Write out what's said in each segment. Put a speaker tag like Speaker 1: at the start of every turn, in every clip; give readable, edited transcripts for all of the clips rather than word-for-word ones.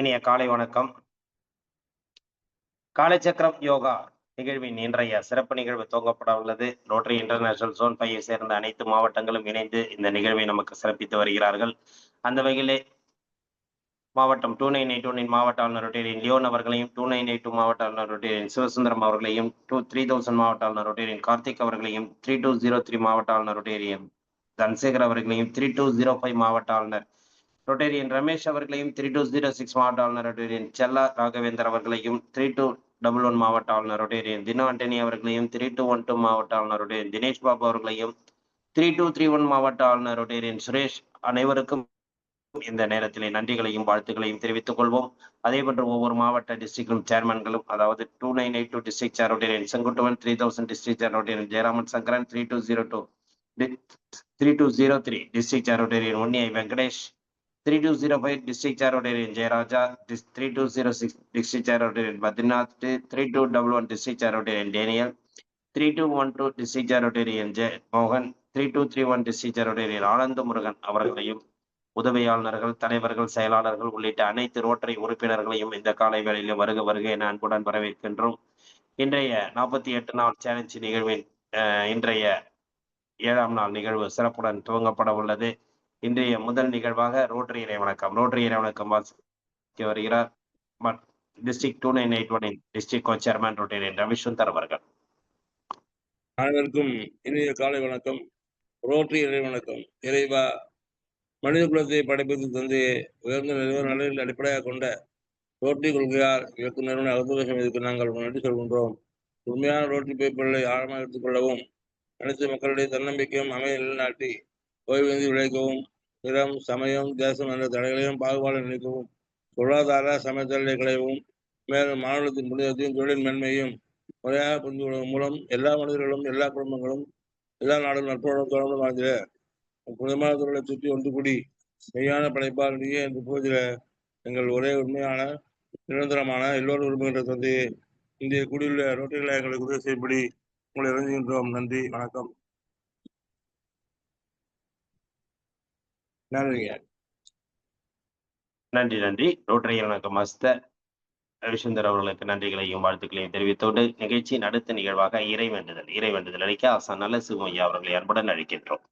Speaker 1: இனிய காலை வணக்கம். காலச்சக்கரம் யோகா நிகழ்வின் இன்றைய சிறப்பு நிகழ்வு துவங்கப்பட உள்ளது. ரோட்டரி இன்டர்நேஷனல் ஜோன் 5 சேர்ந்த அனைத்து மாவட்டங்களும் இணைந்து இந்த நிகழ்வை நமக்கு சிறப்பித்து வருகிறார்கள். அந்த வகையிலே மாவட்டம் 2981 மாவட்ட ஆளுநர் ரொட்டேரியன் லியோன் அவர்களையும், 2982 மாவட்ட ஆளுநர் ரொட்டேரியன் சிவசுந்தரம் அவர்களையும், 3000 மாவட்ட ஆளுநர் ரொட்டேரியன் கார்த்திக் அவர்களையும், 3203 மாவட்ட ஆளுநர் ரொட்டேரியன் தன்சேகர் அவர்களையும், 3205 மாவட்ட ஆளுநர் ரொட்டேரியன் ரமேஷ் அவர்களையும், 3206 மாவட்ட ஆளுநர் ரொட்டேரியன் செல்லா ராகவேந்தர் அவர்களையும், 3211 மாவட்ட ஆளுநர் ரொட்டேரியன் தினு ஆண்டனி அவர்களையும், 3212 மாவட்ட ஆளுநர் ரொட்டேரியன் தினேஷ் பாபு அவர்களையும், 3231 மாவட்ட ஆளுநர் ரொட்டேரியன் சுரேஷ் அனைவருக்கும் இந்த நேரத்திலே நன்றிகளையும் வாழ்த்துக்களையும் தெரிவித்துக் கொள்வோம். அதேபோன்று ஒவ்வொரு மாவட்ட டிஸ்ட்ரிக்டும் சேர்மன்களும், அதாவது 2982 டிஸ்ட்ரிக்ட் சேர் ரொட்டேரியன் செங்குட்டுவன், 3000 டிஸ்ட்ரிக்ட் சேர் ரொட்டேரியன் ஜெயராமன் சங்கரன், 3203 டிஸ்ட்ரிக்ட் சேர் ரொட்டேரியன் உன்னியை வெங்கடேஷ், 3205 டிஸ்ட்ரிக்ட் சேர் ரொட்டேரியன் ஜெயராஜா, 3206 டிஸ்ட்ரிக்ட் சேர் ரொட்டேரியன் பத்ரிநாத், 3211 டிஸ்ட்ரிக்ட் சேர் ரொட்டேரியன் டேனியல், 3212 டிஸ்ட்ரிக்ட் சேர் ரொட்டேரியன் மோகன், 3231 டிஸ்ட்ரிக்ட் சேர் ரொட்டேரியன் ஆனந்த முருகன் அவர்களையும் உதவி ஆளுநர்கள், தலைவர்கள், செயலாளர்கள் உள்ளிட்ட அனைத்து ரோட்டரி உறுப்பினர்களையும் இந்த காலை வேளையிலே வருக வருக என அன்புடன் வரவேற்கின்றோம். இன்றைய 48 நாள் சேலஞ்ச் நிகழ்வின் இன்றைய 7ஆம் நாள் நிகழ்வு சிறப்புடன் துவங்கப்பட உள்ளது. இன்றைய முதல் நிகழ்வாக ரோட்டரி இறை வணக்கம். ரோட்டரி இறை வணக்கம் வாசிக்க வருகிறார் district 2981 district co chairman rotarian Ravisundar அவர்கள்.
Speaker 2: அனைவருக்கும் இனிய காலை வணக்கம். ரோட்டரி இறை வணக்கம். இறைவா, மனித குலத்தை படைப்பது தந்து உயர்ந்த நிலையில் அடிப்படையாக கொண்ட ரோட்டரி கொள்கையால் இயக்குநரும் அகத்துறை சமயத்துக்கு நாங்கள் நன்றி சொல்கின்றோம். உண்மையான ரோட்டரி பேப்பர்களை ஆழமாக எடுத்துக்கொள்ளவும், அனைத்து மக்களுடைய தன்னம்பிக்கையும் அமைய நிலைநாட்டி ஓய்வெந்தி விளைவிக்கவும், நிறம், சமயம், தேசம் என்ற தடைகளையும் பாகுபாடு நினைக்கவும், பொருளாதார சமயத்தலை களையவும், மேலும் மாநிலத்தின் புனிதத்தையும் தொழில் மேன்மையும் முறையாக புரிந்து கொள்வதன் மூலம் எல்லா மனிதர்களும், எல்லா குடும்பங்களும், எல்லா நாடுகளும் நட்புடன் தொடர்ந்து வாழ்ந்திட புனிதமான தொழிலை சுற்றி ஒன்று கூடி மெய்யான படைப்பாளர்களே என்று போதில எங்கள் ஒரே உண்மையான நிரந்தரமான எல்லோரும் விரும்புகின்ற தந்தையை இந்திய கூடியுள்ள ரோட்டரிகளை எங்களை உதவி செய்யும்படி உங்களை இறங்குகின்றோம். நன்றி, வணக்கம்.
Speaker 1: நன்றி. ரோட்டரி வணக்கம் மாஸ்டர் ரவிசுந்தர் அவர்களுக்கு நன்றிகளையும் வாழ்த்துக்களையும் தெரிவித்தோடு நிகழ்ச்சியின் அடுத்த நிகழ்வாக இறைவேண்டுதல் அளிக்க ஆசான் நல்ல சிவமையா அவர்களை அன்புடன் அழைக்கின்றோம்.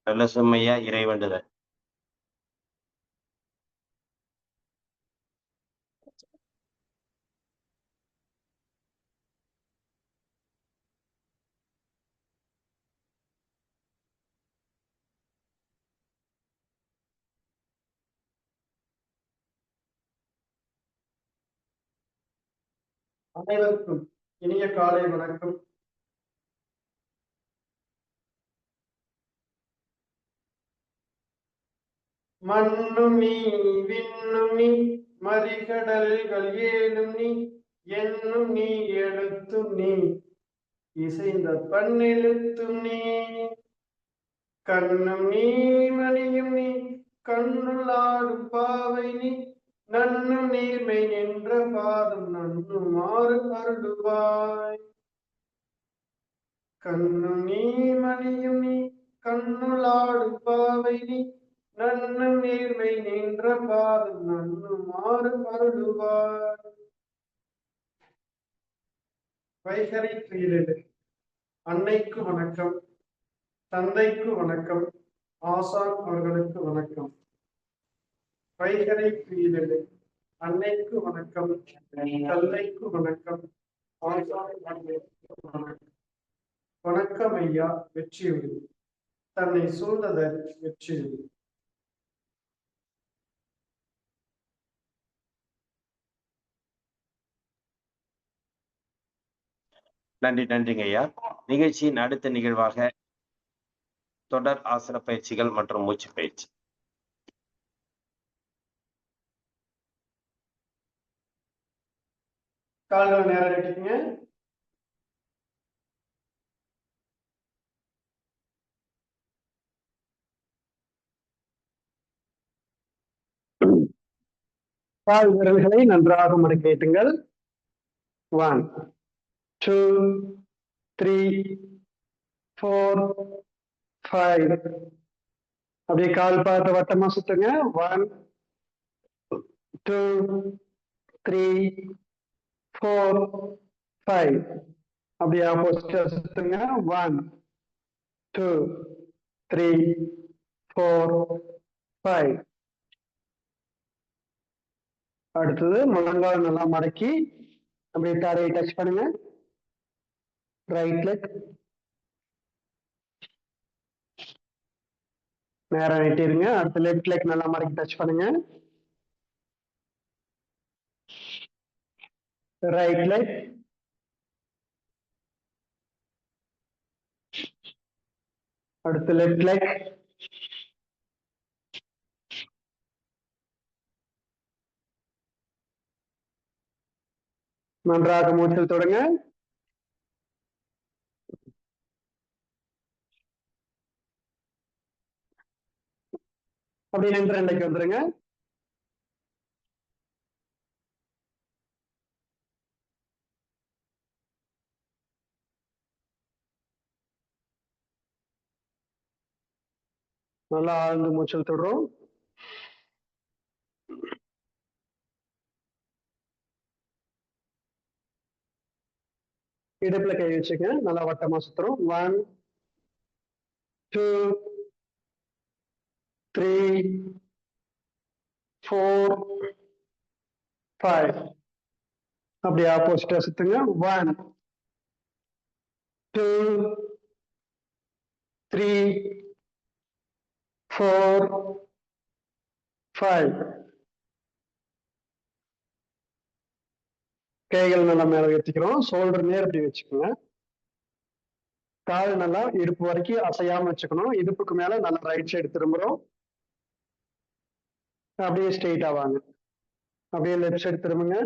Speaker 1: நல்ல சுமையா இறைவேண்டுதல்.
Speaker 3: அனைவருக்கும் இனிய காலை வணக்கம். மண்ணும் நீ, விண்ணும் நீ, மறிகடல்கள் ஏழும் நீ, என்னும் நீ, எழுத்தும் நீ, இசைந்த பண்ணெழுத்தும் நீ, கண்ணும் நீ, மணியும் நீ, கண்ணுள்ளாடும் பாவை நீ, நன்னும் நீர்மை நின்ற பாதம் நன்னும் மாறு அருள்வாய். கண்ணும் நீ, மணியும் நீ, கண்ணுள்ளாடும் பாவை நீ, நன்னும் நீர்மை நின்ற பாதம் நன்னும் மாறு அருள்வாய். வைகரை துயிலெழு அன்னைக்கு வணக்கம். தந்தைக்கு வணக்கம். ஆசான் அவர்களுக்கு வணக்கம். வைகரை பீடலை அன்னைக்கு வணக்கம். தந்தைக்கு வணக்கம். ஆசான் அவர்களுக்கு வணக்கம். வணக்கம் ஐயா. வெற்றியுறு தன்னை சூழ்ந்ததற் வெற்றியுறு.
Speaker 1: நன்றிங்க ஐயா. நிகழ்ச்சியின் அடுத்த நிகழ்வாக தொடர் ஆசன பயிற்சிகள் மற்றும் மூச்சு பயிற்சி.
Speaker 3: கால்கள் நேரம் கட்டிக்கங்க. கால் விரல்களை நன்றாக மடக்கேட்டுங்கள். 1 2 3 4 5. அப்படியே கால் பார்த்து வட்டமா சுத்துங்க. 1 2 3 4 5. அப்படியே ஆப்போசிட்டா சுத்துங்க. 1 2 3 4 5. அடுத்தது முழங்கால் நல்லா மடக்கி அப்படியே தரையை டச் பண்ணுங்க. ரைட் லெக் நேரா நீட்டிருங்க. அடுத்து லெஃப்ட் லெக் நல்லா மடக்கி டச் பண்ணுங்க. ரைட் லெக் அடுத்து லெஃப்ட் லெக் நன்றாக மூச்சில் தொடங்க. அப்படியே நின்று ரெண்டைக்கு வந்துருங்க. நல்லா ஆழ்ந்து மூச்சில் தொடரும். இடுப்புல கை வச்சுக்க. நல்லா வட்டமா சுத்துறோம். 1 2 3 4 5. அப்படியே ஆப்போசிட்டா சுத்துங்க. 1 2 3 4 5. கைகள் நல்லா மேல உயர்த்திக்கிறோம். ஷோல்டர் நேர் இப்படி வச்சுக்கோங்க. கால் நல்லா இடுப்பு வரைக்கும் அசையாம வச்சுக்கணும். இடுப்புக்கு மேல நல்லா ரைட் சைடு திரும்புறோம். அப்படியே ஸ்ட்ரெயிட்டா வாங்க. அப்படியே லெஃப்ட் சைடு திரும்புங்க.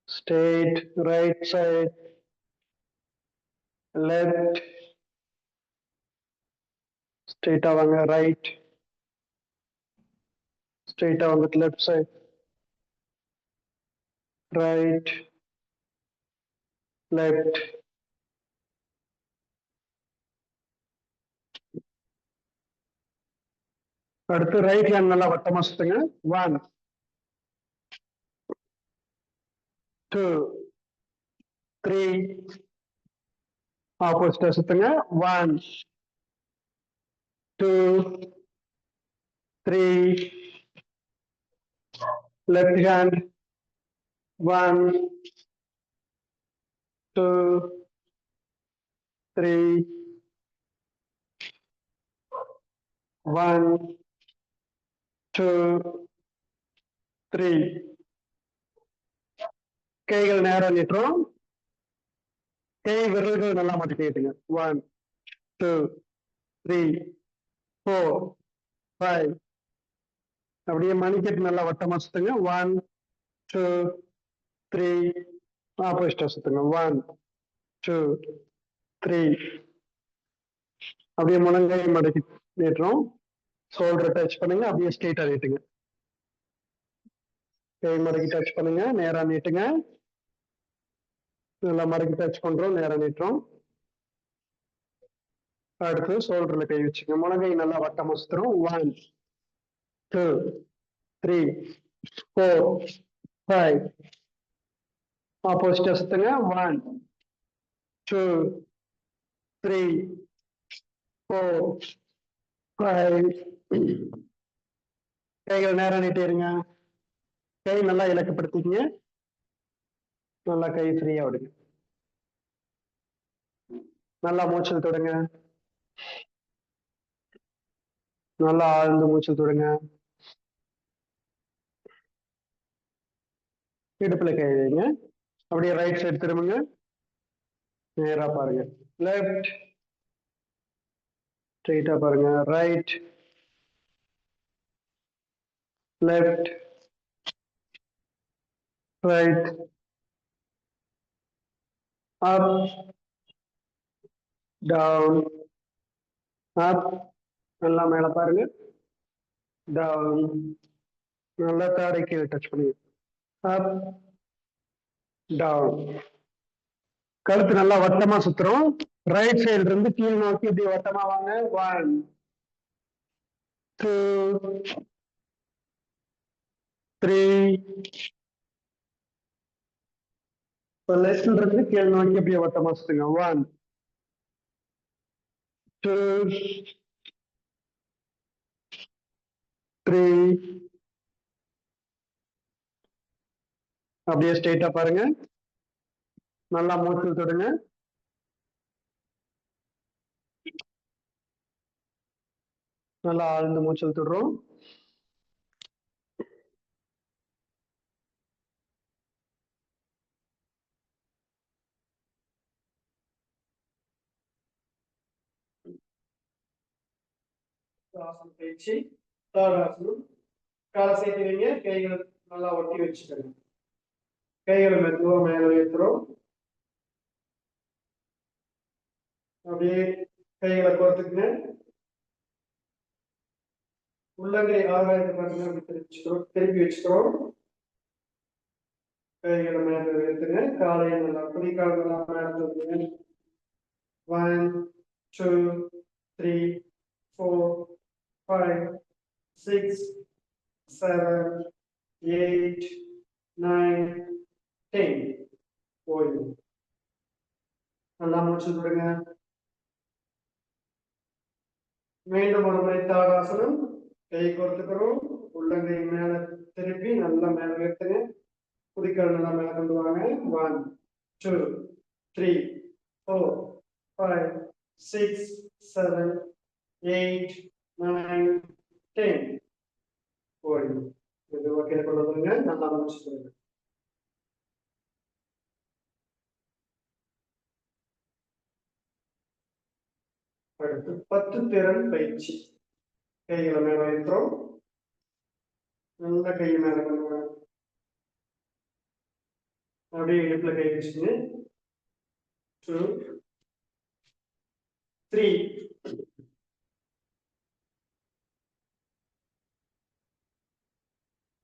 Speaker 3: Straight right side left. ஸ்ட்ரெயிட்டா வாங்க. ரைட் ஸ்ட்ரெயிட்டா வந்துட்டு லெஃப்ட் சைடு ரைட் லெஃப்ட். அடுத்து ரைட் ஹேண்ட் நல்லா வட்டமா சுத்துங்க. 1 2 3 ஆப்போசிட்டா சுத்துங்க. 1 2 3 லெஃப்ட் ஹேண்ட் 1 2 3 1 2 3. கைகள் நேரம் நீட்டுறோம். கை விரல்கள் நல்லா மாட்டிக்கிட்டுங்க. 1 2 3 4 5. அப்படியே மணிக்கட்டு நல்லா வட்டமா சுத்துங்க. 1 2 3 ஆப்போசிட்டா சுத்துங்க. 1 2 3. அப்படியே முழங்கை மடக்கி நீட்டுறோம். ஷோல்டர் டச் பண்ணுங்க. அப்படியே ஸ்ட்ரெயிட்டா நீட்டுங்க. கை மடக்கி டச் பண்ணுங்க. நேரா நீட்டுங்க. நல்லா மடக்கி டச் பண்றோம். நேரா நீட்டுறோம். அடுத்து ஷோல்டர்ல கை வச்சுங்க. முழங்கை நல்லா வட்டமா சுத்துறோம். 1 2 3 4 5. ஆப்போசிட்டா சுத்துங்க. 1 2 3 4 5 கைகள் நேரா நீட்டிருங்க. கை நல்லா இலக்கப்படுத்திக்கங்க. நல்லா கை ஃப்ரீயா விடுங்க. நல்லா மூச்சல் தொடுங்க. நல்லா ஆழ்ந்து மூச்சல் தொடுங்க. இடுப்புல கை வைங்க. அப்படியே ரைட் சைடு திரும்புங்க. நேரா பாருங்க. லெஃப்ட் ஸ்ட்ரெயிட்டா பாருங்க. Right left right up down up. நல்லா மேல பாருங்க. டவுன். நல்லா தாடை கீழே டச் பண்ணுங்க. Up down. கழுத்து நல்லா வட்டமா சுத்துறோம். ரைட் சைடுல இருந்து கீழ் நோக்கி இப்படி வட்டமா வாங்க. 1 2 3. லெஃப்ட்ல இருந்து கீழ் நோக்கி அப்படியே வட்டமா சுத்துங்க. 1 2 3. அப்படியே ஸ்ட்ரெயிட்டா பாருங்க. நல்லா மூச்சு தொடுங்க. நல்லா ஆழ்ந்து மூச்சல் தொடுறோம். பயிற்சி தாடாசனம். காலை சேர்த்து வைங்க. கைகளை நல்லா ஒட்டி வச்சுக்கணும். கைகளை மெதுவா மேல உயர்த்துறோம். அப்படியே கைகளை கோர்த்துக்குங்க. உள்ளங்கை ஆகாயத்தை பாருங்க. திருப்பி வச்சுக்கிறோம். கைகளை மேல உயர்த்துங்க. காலையை நல்லா குதிக்கால் நல்லா மேல தூக்குங்க. 1 2 3 4 5 6 7 8 9 10. ஓய்வு. நல்லா மூச்சு விடுங்க. மீண்டும் ஒரு முறை தாடாசனம். கை கோர்த்துக்கிறோம். உள்ளங்கை மேல திருப்பி நல்லா மேல உயர்த்துங்க. குதிக்கால் நல்லா மேல கொண்டு வாங்க. 1 2 3 4 5 6 7 8 9 10. ஓய்வு. மெதுவா கீழே கொண்டு வந்துருங்க. நல்லா மூச்சு விடுங்க. அடுத்து 10 திறன் பயிற்சி. கைகளை மேல வைக்கிறோம். நல்ல கை மேல கொண்டு வாங்க. அப்படியே இடுப்புல கை வச்சுங்க. 2 3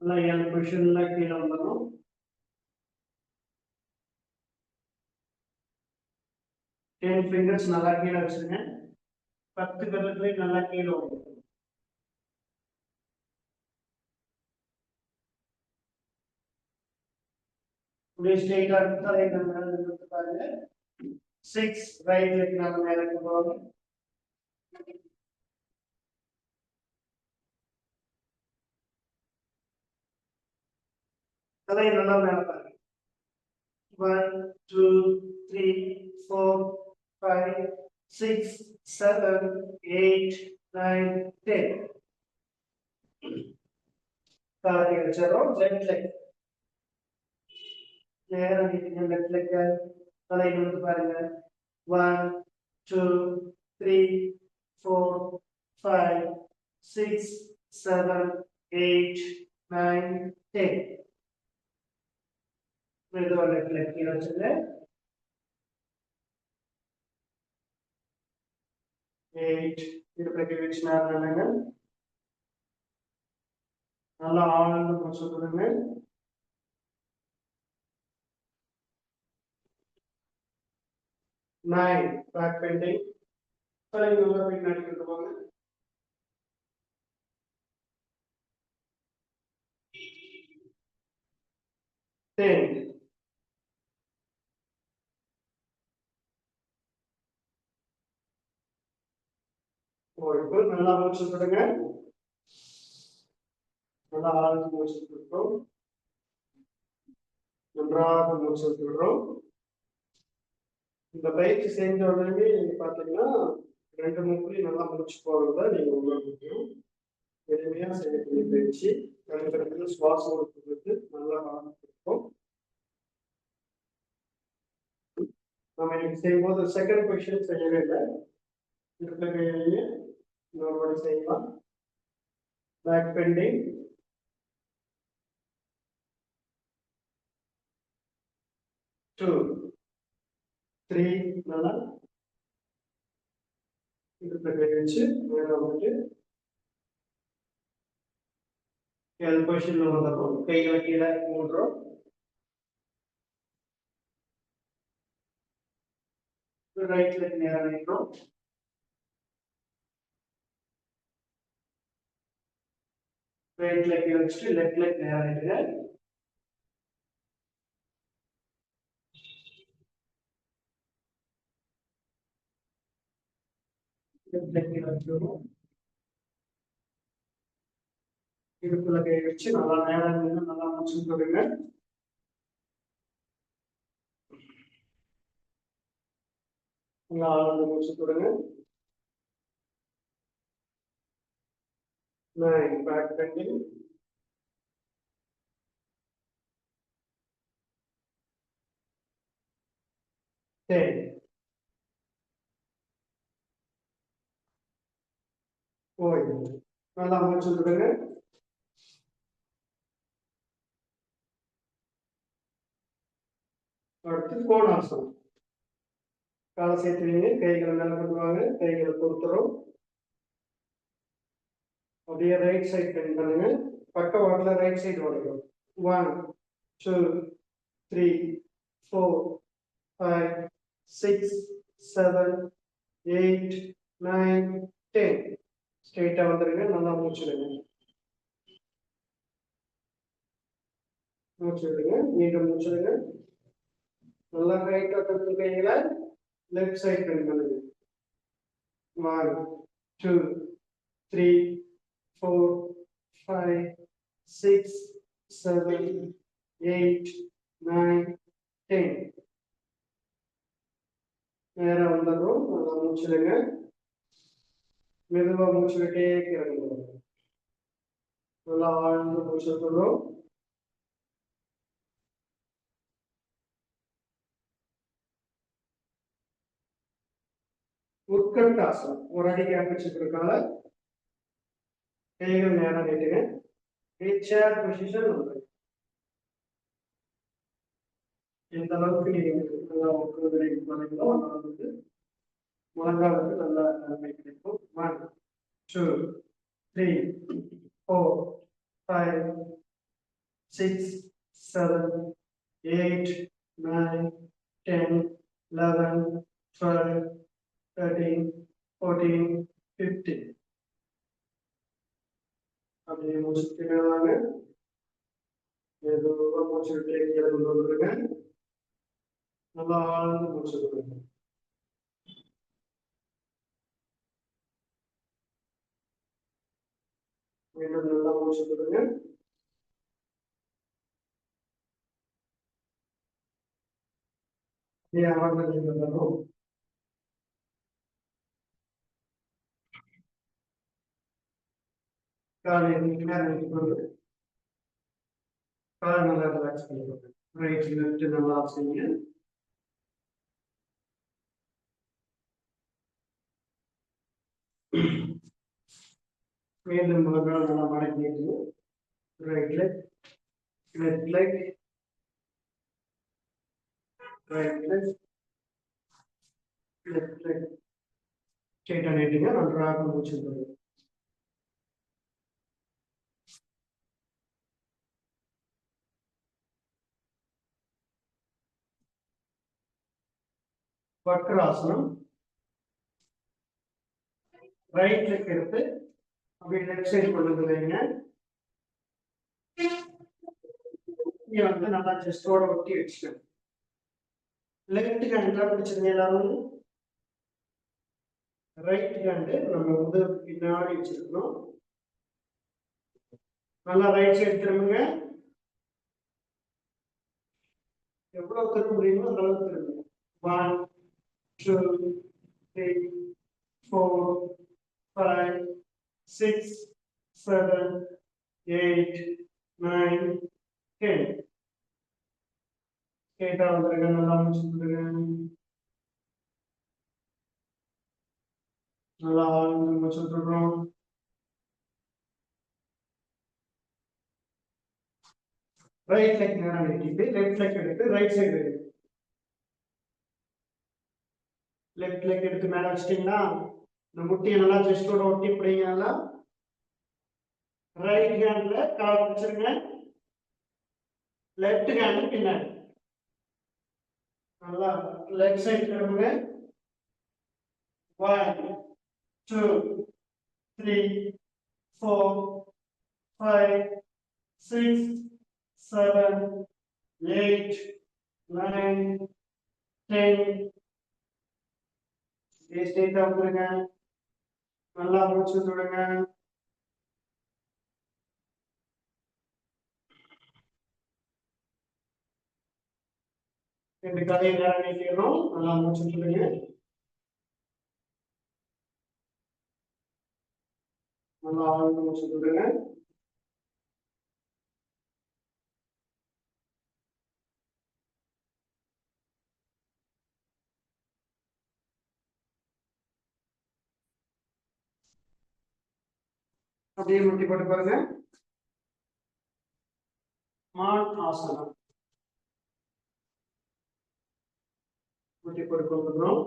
Speaker 3: நல்லா எல் பொசிஷன்ல கீழே வந்துடும். 10 fingers நல்லா கீழே வச்சுருங்க. 10 விரல்களை நல்லா கீழே வரும். அப்படியே ஸ்ட்ரெயிட்டா தலை மேல நிறுத்தி பாருங்க. 6 ரைட் லெக் நாம மேல கொண்டு வாங்க. தலை நல்லா மேல பாருங்க. 1 2 3 4 5 6 7 8 9 10. காலை வச்சிரோம். லெஃப்ட் லெக் நேரா நீட்டுங்க. லெஃப்ட் லெக் தலை நிமிர்ந்து பாருங்க. 1 2 3 4 5 6 7 8 9 10. மெதுவா லெஃப்ட் லெக் கீழே வச்சுங்க. 8 இடுப்புல கை வச்சு நேரா நில்லுங்க. நல்லா ஆழ்ந்து மூச்சு விடுங்க. 9 பேக் பெண்டிங். தலை நல்லா பின்னாடி கொண்டு போங்க. 10 . ஓய்வு. நல்லா மூச்சு விடுங்க. நல்லா ஆழ்ந்து மூச்சு விடுறோம். நன்றாக மூச்சு விடுறோம். இந்த பயிற்சி செஞ்ச உடனே நீங்க பாத்தீங்கன்னா 2 மூக்குலையும் நல்லா மூச்சு போறத நீங்க உணர முடியும். எளிமையா செய்யக்கூடிய பயிற்சி. கருக்கருத்துல சுவாசம் கொடுத்து நல்லா ஆரம்பிச்சிருக்கோம். நம்ம இன்னைக்கு செய்யும்போது செகண்ட் பொசிஷன் செய்யவே இல்லை. இருக்கிற கையிலேயே இன்னொரு செய்யலாம். பேக் பெண்டிங், 2 3 நல்லா இருக்கிற கை வச்சு மேல வந்துட்டு எல் பொசிஷன்ல வந்துடும். கைகளை கீழே மூடுறோம். ரைட் லெக் நேரா நிற்கிறோம். ரைட் லெக் வச்சுட்டு லெஃப்ட் லெக் நேரா நிற்குங்க. லெஃப்ட் லெக் வச்சுருவோம். இடுப்புல கை வச்சு நல்லா நேரா நின்று நல்லா மூச்சு விடுங்க. நல்லா ஆழ்ந்து மூச்சு விடுங்க. 9 பேக் பெண்டிங், 10 ஓய்வு. நல்லா மூச்சு விடுங்க. அடுத்து கோணாசனம். காலை சேர்த்துவீங்க, கைகளை மேல கொண்டு வாங்க, கைகளை பொறுத்துறோம். அப்படியே ரைட் சைட் பெண்ட் பண்ணுங்க. பக்க வாக்கில் ரைட் சைடு வளைக்கும். 1 2 3 4 5 6 7 8 9 10. ஸ்ட்ரெயிட்டா வந்துருங்க. நல்லா மூச்சுடுங்க. மூச்சுடுங்க. மீண்டும் மூச்சுடுங்க. நல்லா ரைட்டா தட்டு கைகளை லெஃப்ட் சைட் பெண்ட் பண்ணுங்க. 1 2 3 4 5 6 7 8 9 10. நேரா வந்துடும். நல்லா மூச்சுடுங்க. மெதுவா மூச்சு விட்டே இறங்குங்க. நல்லா ஆழ்ந்து மூச்சு விடுறோம். உட்கட்டாசனம். ஒரு அடி கேப் வச்சுருக்கால கைகள் நேரம் நீட்டுங்க. சேர் பொசிஷன் வந்து எந்த அளவுக்கு நீங்க நல்லா உட்கார்ந்து வந்து முழங்காலுக்கு நல்ல நன்மை கிடைக்கும். 1 2 3 4 5 6 7 8 9 10 11 12 13 14 15. அப்படியே மூச்சுட்டு மேலாங்க மெதுவா மூச்சு விட்டு கீழே கொண்டு வந்துருங்க. நல்லா ஆழ்ந்து மூச்சு விடுங்க. மீண்டும் நல்லா மூச்சு விடுங்க. அப்படியே அமர்ந்து நீங்க வரும். காலை நேரம் காலை நல்லா ரிலாக்ஸ் பண்ணிக்கோங்க. ரைட் லெஃப்ட் நல்லா செய்யுங்க. மீண்டும் முழங்கால் நல்லா மடக்கிட்டு right leg left leg right leg left leg ஸ்ட்ரெயிட்டா நீட்டுங்க. நன்றாக மூச்சு விடுங்க. வக்ராசனம். ரைட் லெக் எடுத்து அப்படியே லெஃப்ட் சைடு கொண்டு வந்துருங்க. இங்க வந்து நல்லா செஸ்டோட ஒட்டி வச்சுக்கோங்க. லெஃப்ட் ஹேண்ட்ல பிடிச்சிருங்க எல்லாரும். ரைட் ஹேண்டு நம்ம முதல் பின்னாடி வச்சிருக்கணும். நல்லா ரைட் சைடு திரும்புங்க. எவ்வளவு திரும்ப முடியுமோ அந்த அளவுக்கு திரும்புங்க. 1 2 3 4 5 6 7 8 9 10. ஸ்ட்ரெயிட்டா வந்துருங்க. நல்லா முடிச்சுடுங்க. நல்லா முடிச்சுடுறோம். ரைட் லெக் நேரா நீட்டிட்டு லெஃப்ட் லெக் எடுத்து ரைட் சைடு லெஃப்ட் லெக் எடுத்து மேல வச்சிட்டீங்கன்னா இந்த முட்டியை நல்லா செஸ்டோட ஒட்டி பிடிங்க. ரைட் ஹேண்ட்ல கால் வச்சிருங்க. லெஃப்ட் ஹேண்ட் பின்னாடி நல்லா லெஃப்ட் சைடு திரும்புங்க. 1 2 3 4 5 6 7 8 9 10. ஸ்ட்ரெயிட்டா வந்துருங்க. நல்லா மூச்சு விடுங்க. ரெண்டு காலையும் நேரம் நீட்டிடணும். நல்லா மூச்சு விடுங்க. நல்லா ஆழ்ந்து மூச்சு விடுங்க. அப்படியே முட்டி போட்டு பாருங்க. மான் ஆசனம். முட்டி போட்டு கொண்டுறோம்.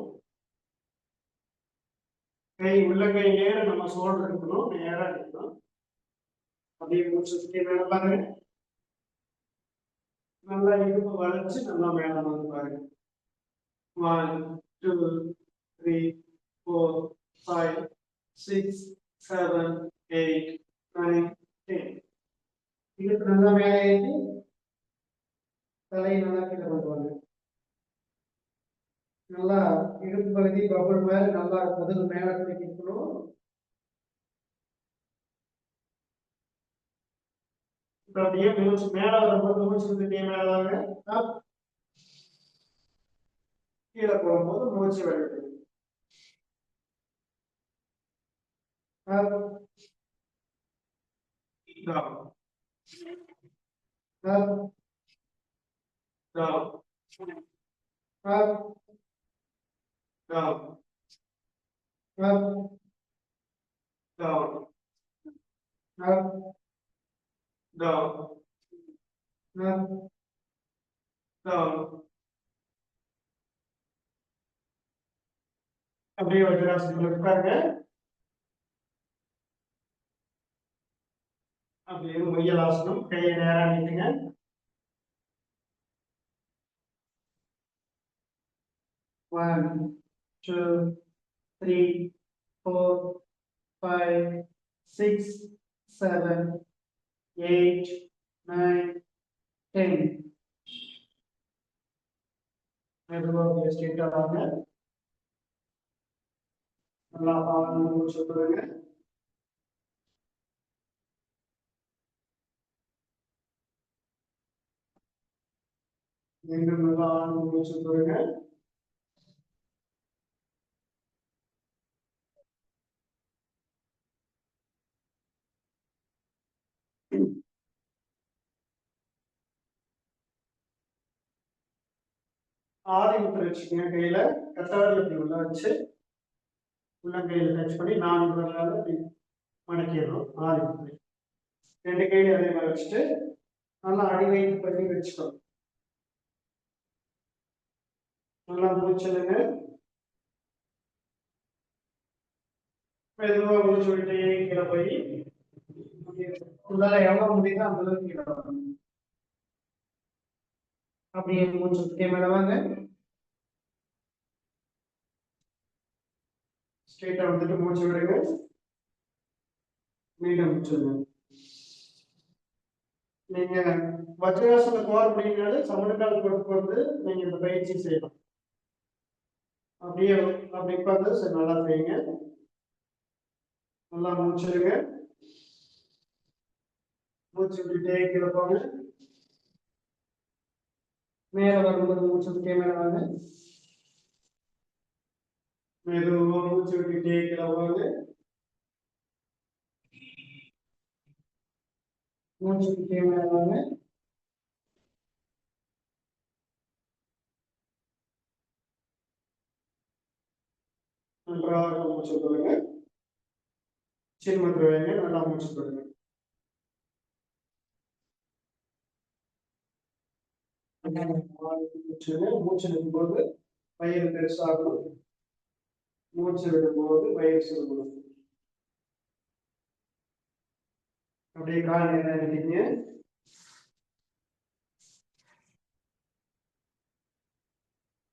Speaker 3: கை உள்ளங்கை நேர நம்ம சோல்டர் இருக்கணும். நேரா இருக்கணும். அப்படியே மூச்சு சுத்தி மேல பாருங்க. நல்லா இடுப்பு வளைச்சு நல்லா மேல வந்து பாருங்க. 1 2 3 4 5 6 7 8 9 10. இடுப்பு நல்லா மேலே ஏற்றி தலையை நல்லா கீழே கொண்டு வாங்க. நல்லா இடுப்பு பகுதி பபுள் மாதிரி நல்லா முதுகு மேல பிடிக்கணும். அப்படியே மூச்சு மேல வரும்போது மூச்சு விட்டுட்டே மேல வாங்க. கீழே போகும்போது மூச்சு வெளியிடுங்க. அப்படியே வஜ்ராசனத்துல உட்காருங்க. அப்படியே முயலாசனம். கையை நேரா நீட்டுங்க. One, 2, 3, 4, 5, 6, 7, 8, 9, 10. மெதுவாக ஸ்ட்ரெயிட்டா வாங்க. நல்லா ஆழ்ந்து மூச்சு விடுங்க. மீண்டும் நல்லா ஆழ்ந்து மூச்சு விடுங்க. ஆதி முத்திரை வச்சுக்கோங்க. கையில கட்டவரல் உள்ள வச்சு உள்ளங்கையில டச் பண்ணி 4 விரலால மடக்கிடுறோம். ஆதி முத்திரை. ரெண்டு கையில அதே மாதிரி வச்சுட்டு நல்லா அடி வயிற்று பண்ணி வச்சுக்கணும். நல்லா மூச்சுடுங்க. மெதுவா மூச்சு விட்டு கீழே போய் உங்களால எவ்வளவு முடியுதோ அந்த அளவுக்கு கீழே வரணும். அப்படியே மூச்சு விட்டு மேல வாங்க. ஸ்ட்ரெயிட்டா வந்துட்டு மூச்சு விடுங்க. மீண்டும் மூச்சு விடுங்க. நீங்க வஜ்ராசன போற முடியினால சமணக்கால் கொடுத்து வந்து நீங்க இந்த பயிற்சி செய்யலாம். அப்படியே அப்படி உட்காந்து சரி நல்லா செய்யுங்க. நல்லா மூச்சுடுங்க. மூச்சு விட்டுட்டே கீழே போங்க. மேல வரும்போது மூச்சு விட்டே மேல வாங்க. மெதுவா மூச்சு விட்டுட்டே கீழே போங்க. மூச்சு விட்டே மேல வாங்க. நன்றாக மூச்சு விடுங்க. சின்மத்திர வைங்க. நல்லா மூச்சு விடுங்க. மூச்சு விடும்போது வயிறு பெருசாகணும். மூச்சு விடும்போது வயிறு சுருங்கணும். அப்படியே கால் நேரம் எடுத்தீங்க.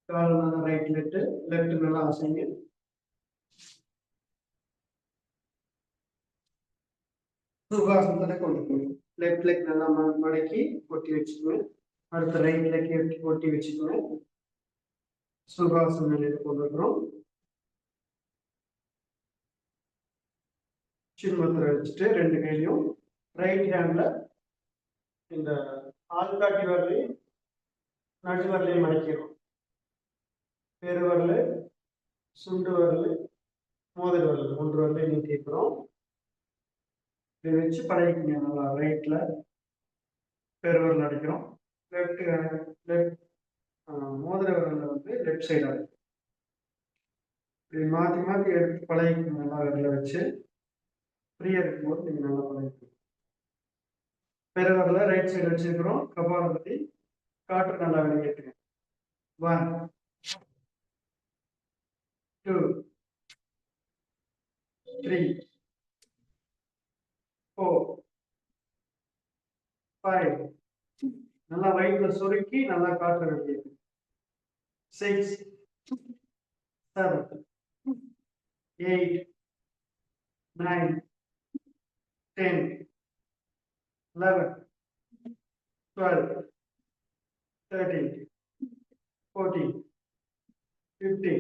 Speaker 3: கால் நல்லா ரைட் லெஃப்ட் நல்லா அசைங்க. சுகாசனத்துல கொண்டு போகணும். லெஃப்ட் லெக் நல்லா மடக்கி கொட்டி வச்சுக்கணும். அடுத்த ரைட் லெக் கொட்டி வச்சுக்கணும். சுகாசன நிலையில கொண்டு வந்துடும். சின்மத்திர வச்சுட்டு ரெண்டு கையிலையும் ரைட் ஹேண்ட்ல இந்த ஆள்காட்டி வரலையும் நடு வரலையும் மடக்கிடும். பெருவரல், சுண்டு வரல், மோதிர வரல் 3 வரலையும் நீட்டிக்கிறோம். இதை வச்சு பழகிக்கங்க. நல்லா ரைட்ல பெருவரல் அடிக்கிறோம். லெஃப்ட் மோதிர வரல வந்து லெஃப்ட் சைடு அடிக்கும். இப்படி மாற்றி மாற்றி எடுத்து பழகிக்கணும். நல்லா விரல வச்சு ஃப்ரீயா இருக்கும்போது நீங்க நல்லா பழகிக்கணும். பெருவரல ரைட் சைடு வச்சிருக்கிறோம். கபாலபதி காற்று நல்லா வெளியேற்றுங்க. 1 2 3 4 5 நல்லா வயிற்றுல சுருக்கி நல்லா காற்று வெளியேற்று. 6 7 8 9 10 11 12 13 14 15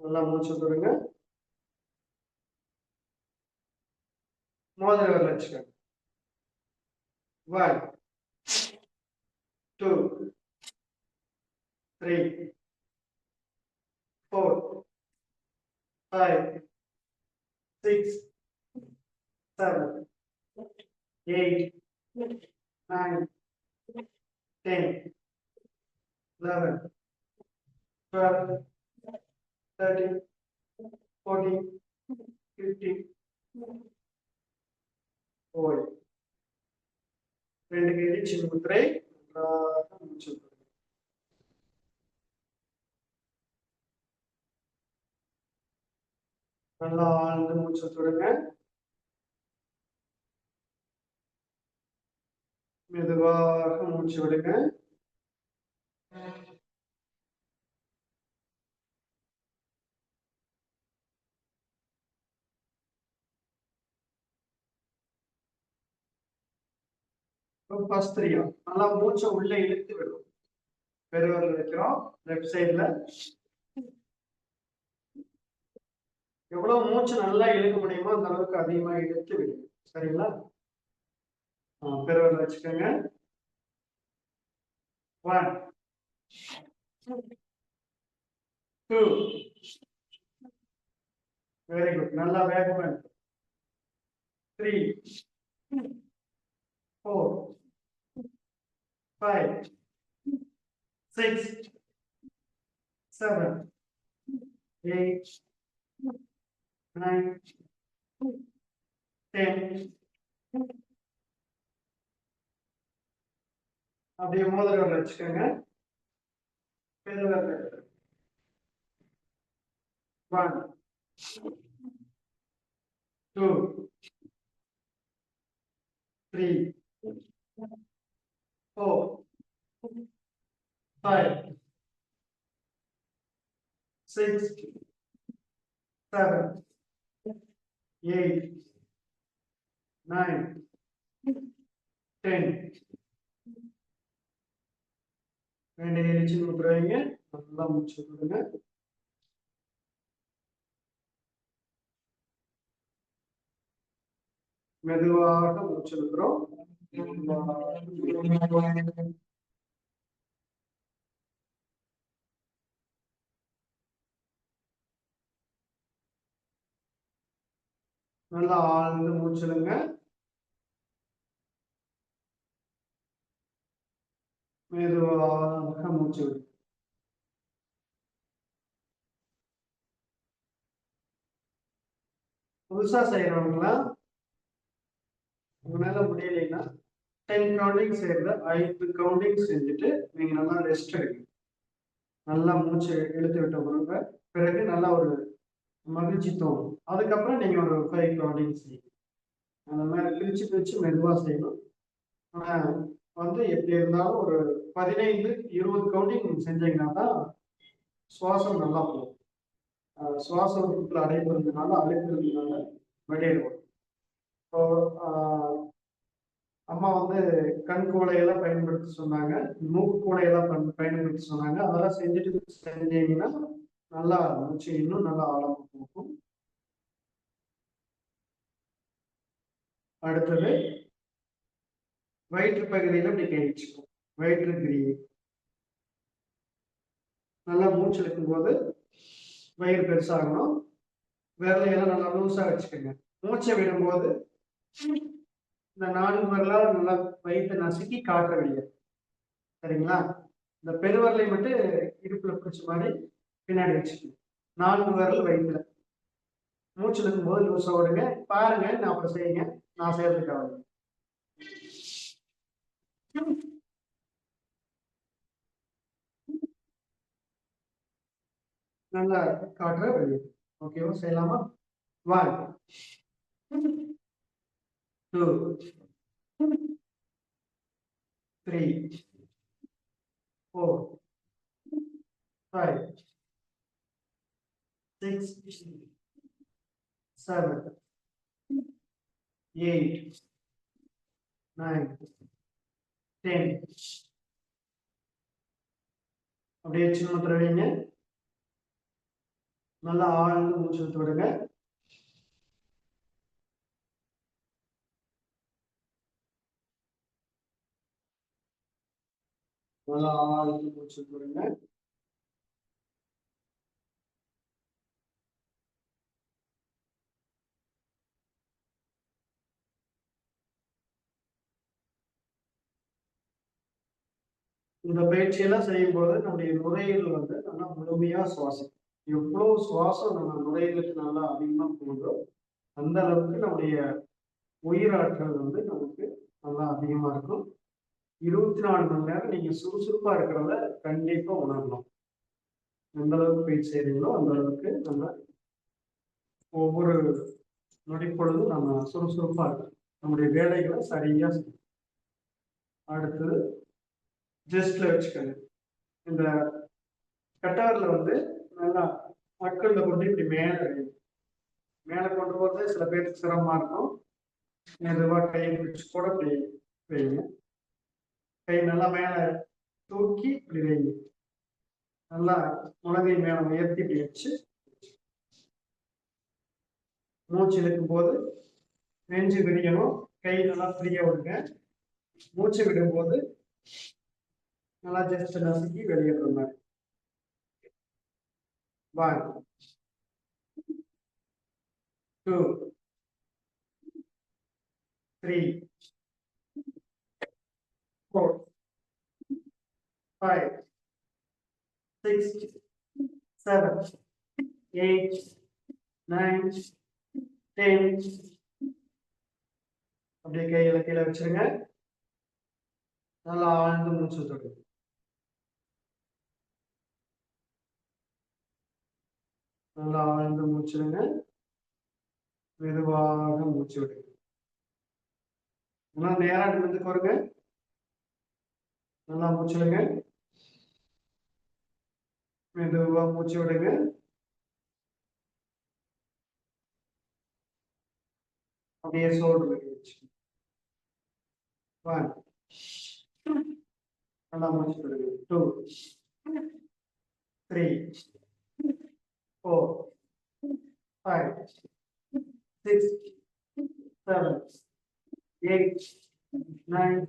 Speaker 3: நல்லா மூச்சு விடுங்க. மோதிர வரல வச்சுக்கோங்க. 1 2 3 4 5 6 7 8 9 10 11 12 13 14 15 4 ரெண்டு கையில சின்ன முத்திரை நன்றாக மூச்சு விடுங்க. நல்லா ஆழ்ந்து மூச்சு விடுங்க. மெதுவாக மூச்சு விடுங்க. பஸ்திரியா நல்லா மூச்சை உள்ள இழுத்து விடும். பெருவரல் வைக்கிறோம் லெஃப்ட் சைடுல. எவ்வளவு மூச்சு நல்லா இழுக்க முடியுமோ அந்த அளவுக்கு அதிகமா இழுத்து விடும். சரிங்களா? பெருவரல் வச்சுக்கோங்க. 1 2 வெரி குட். நல்லா வேகமா 3 4 5 6 7 8 9 10 அப்படியே மோதிர வரல வச்சுக்கோங்க. பெருவரல் 1 2 3 4 5 6 7 8 9 10 வேண்டிய நீச்சு விட்டுருவீங்க. நல்லா மூச்சு விடுங்க. மெதுவாக மூச்சு விடுறோம். நல்லா ஆழ்ந்து மூச்சுடுங்க. மெதுவாக மூச்சு விடுங்க. புதுசா செய்யறவங்களா உங்களால முடியலைன்னா 10 கவுண்டிங் செய்யறத 5 கவுண்டிங் செஞ்சுட்டு நீங்க நல்லா ரெஸ்ட் எடுங்க. நல்லா மூச்சு இழுத்து விட்ட பிறகு நல்லா ஒரு மகிழ்ச்சி தோணும். அதுக்கப்புறம் நீங்க ஒரு 5 கவுண்டிங் செய்யுங்க. அந்த மாதிரி பிரிச்சு பிரிச்சு மெதுவா செய்யணும். ஆனா எப்படி இருந்தாலும் ஒரு 15-20 கவுண்டிங் செஞ்சீங்கன்னா தான் சுவாசம் நல்லா போகும். சுவாசம் அடைபடுறதுனால அழைக்கிறதுனால வெளியேறும். இப்போ அம்மா கண் கூடையெல்லாம் பயன்படுத்த சொன்னாங்க, மூக்கு கூடையெல்லாம் பயன்படுத்த சொன்னாங்க. அதெல்லாம் செஞ்சீங்கன்னா நல்லா மூச்சு இன்னும் நல்லா ஆழமா போகும். அடுத்தது வயிற்று பகுதியில இப்படி கை வச்சுக்கும். வயிற்று கிரியை நல்லா மூச்சு எடுக்கும் போது வயிறு பெருசாகணும். விரலையெல்லாம் நல்லா லூஸா வச்சுக்கோங்க. மூச்சை விடும்போது இந்த 4 விரலால் நல்லா வயிற்றை நசுக்கி காட்ட வெளியே. சரிங்களா? இந்த பெருவரலை மட்டும் இடுப்புல பிடிச்ச மாதிரி பின்னாடி வச்சுக்கணும். 4 விரல் வயிற்றுல மூச்சு எடுக்கும் போது லூஸா விடுங்க. பாருங்க, நான் அப்புறம் செய்யுங்க. நான் செய்யறதுக்காக நல்லா காட்டுற வெளியே. ஓகேவா? செய்யலாமா? 1 2 3 4 5 6 7 8 9 10. அப்படியே சின்ன தடவைங்க. நல்லா ஆழ்ந்து மூச்சு விட்டு விடுங்க. நல்லா ஆழ்ந்து மூச்சு விட்டு விடுங்க. இந்த பயிற்சியெல்லாம் செய்யும் போது நம்முடைய நுரையீரல் நல்லா முழுமையா சுவாசிக்கும். எவ்வளவு சுவாசம் நம்ம நுரையீரலுக்கு நல்லா அதிகமா போகுதோ அந்த அளவுக்கு நம்முடைய உயிராற்றல் நமக்கு நல்லா அதிகமா இருக்கும். 24 மணி நேரம் நீங்க சுறுசுறுப்பா இருக்கிறத கண்டிப்பா உணரணும். எந்த அளவுக்கு பயிற்சி செய்றீங்களோ அந்த அளவுக்கு நம்ம ஒவ்வொரு நொடிப்பொழுதும் நம்ம சுறுசுறுப்பா இருக்கணும். நம்முடைய வேலைகளை சரியா செய்யணும். அடுத்தது ஜஸ்ட்ல வச்சுக்கோங்க. இந்த கட்டாரில் நல்லா மக்கள்ல கொண்டு இப்படி மேல கொண்டு போறது சில பேருக்கு சிரமமா இருக்கும். மெதுவா கையை பிடிச்சு கூட இப்படி வைங்க. கை நல்லா மேல தூக்கி இப்படி வைங்க. நல்லா முழங்கை மேல உயர்த்தி இப்படி வச்சு மூச்சு இழுக்கும் போது நெஞ்சு விரியணும். கை நல்லா ஃப்ரீயா விடுங்க. மூச்சு விடும்போது நல்லா ஜஸ்ட் நசுக்கி வெளியேற மாதிரி. 1 2 3 4 5 6 7 8 9 10. அப்படியே கையில கீழே வச்சிருங்க. நல்லா ஆழ்ந்து மூச்சு விட்டுடுங்க. நல்லா ஆழ்ந்து மூச்சுடுங்க. மெதுவாக மூச்சு விடுங்க. நல்லா நேரா நிமிர்ந்து வருங்க. நல்லா மூச்சுடுங்க. மெதுவா மூச்சு விடுங்க. அப்படியே சோல்டர் வச்சு 1 நல்லா மூச்சு விடுங்க. 2 3 4 5 6 7 8 9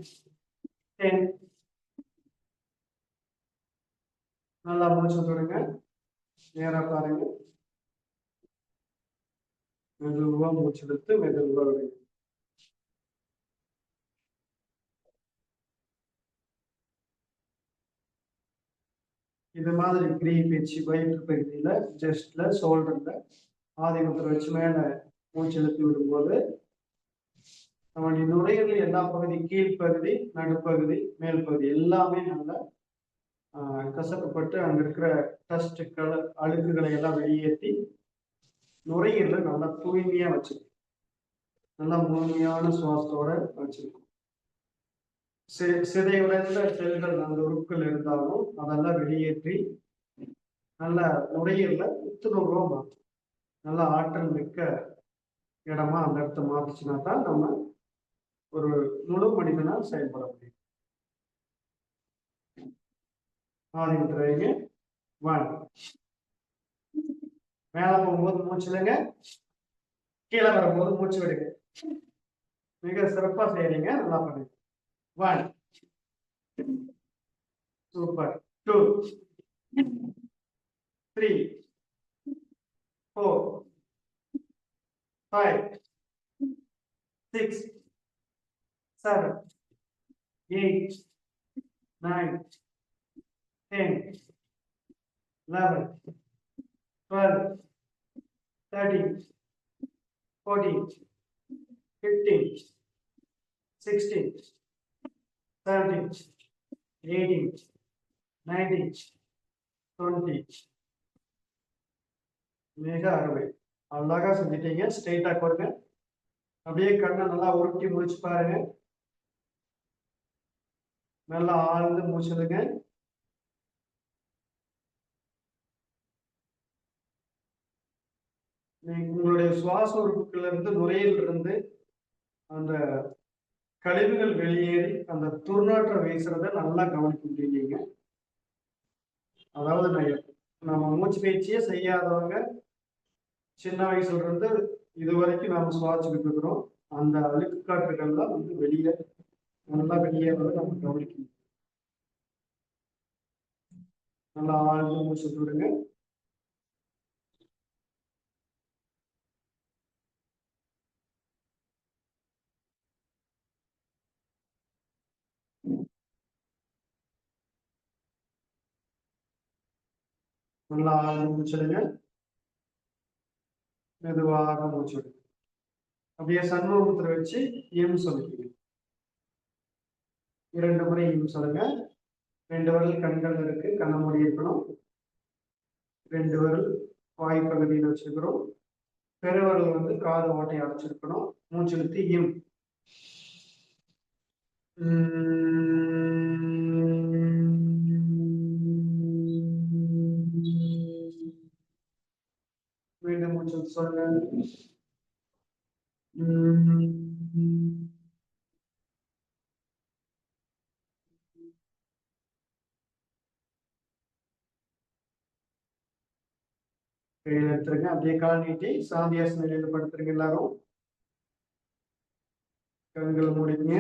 Speaker 3: 10. நல்லா மூச்சு விடுங்க. நேரா பாருங்க. மெதுவா மூச்சு எடுத்து மெதுவா விடுங்க. இது மாதிரி கிரீ பயிற்சி வயிற்று பகுதியில, செஸ்ட்ல, ஷோல்டர்ல ஆதிமுத்திரை வச்சு மேல மூச்சு இழுத்து விடும்போது நம்முடைய நுரையீரல் எல்லா பகுதி, கீழ்ப்பகுதி, நடுப்பகுதி, மேல் பகுதி எல்லாமே நல்லா கசக்கப்பட்டு அங்க இருக்கிற டஸ்டுக்கள், அழுக்குகளை எல்லாம் வெளியேற்றி நுரையீரல நல்லா தூய்மையா வச்சிருக்கும். நல்லா முழுமையான சுவாசத்தோட வச்சிருக்கும். சிதைவுடைந்த செல்கள் அந்த உறுப்புகள் இருந்தாலும் அதெல்லாம் வெளியேற்றி நல்ல நுரையீரல புத்துணர்வா மாற்றும். நல்ல ஆற்றல் மிக்க இடமா அந்த இடத்த மாத்துச்சுன்னா தான் நம்ம ஒரு முழு மனிதனா செயல்பட முடியும். ஆதிமுத்திரைங்க 1. மேல போகும்போது மூச்சுலங்க, கீழே வரும்போது மூச்சு விடுங்க. மிக சிறப்பா செய்யறீங்க. நல்லா பண்ணுங்க. 1 சூப்பர். 2 3 4 5 6 7 8 9 10 11 12 13 14 15 16 17 18 19 20. மிக அருமை. அழகா செஞ்சுட்டீங்க. ஸ்ட்ரெயிட்டா கொடுங்க. அப்படியே கண்ணை நல்லா உருட்டி முடிச்சு பாருங்க. நல்லா ஆழ்ந்து மூச்சுடுங்க. உங்களுடைய சுவாச உறுப்புகள்ல இருந்து, நுரையில் இருந்து அந்த கழிவுகள் வெளியேறி அந்த துர்நாற்றம் வீசுறத நல்லா கவனிக்கின்றீங்க. அதாவது நம்ம மூச்சு பயிற்சியே செய்யாதவங்க சின்ன வயசுல இருந்து இது வரைக்கும் நாம சுவாசிச்சுட்டு இருக்கிறோம். அந்த அழுக்கு காற்றுகள்லாம் வந்து வெளியே நல்லா வெளியேறத நம்ம கவனிக்கணும். நல்லா ஆழ்ந்து மூச்சு விடுங்க. நல்லா ஆழ்ந்து மூச்சிடுங்க. மெதுவாக மூச்சிடுங்க. அப்படியே சண்முகத்துல வச்சு எம் சொல்லிக்கணும். 2 முறை எம் சொல்லுங்க. 2 விரல் கண்கள் இருக்கு, கண்ண மூடி இருக்கணும். 2 விரல் வாய் பகுதியில் வச்சிருக்கிறோம். பெருவிரல் வந்து காது ஓட்டை அடைச்சிருக்கணும். மூச்சு இழுத்து எம். மீண்டும் மூச்சு சொல்லுங்க. கையில் எடுத்துருங்க. அப்படியே கால் நீட்டி சாந்தியாச நிலையில படுத்துருங்க. எல்லாரும் கண்களை மூடிங்க.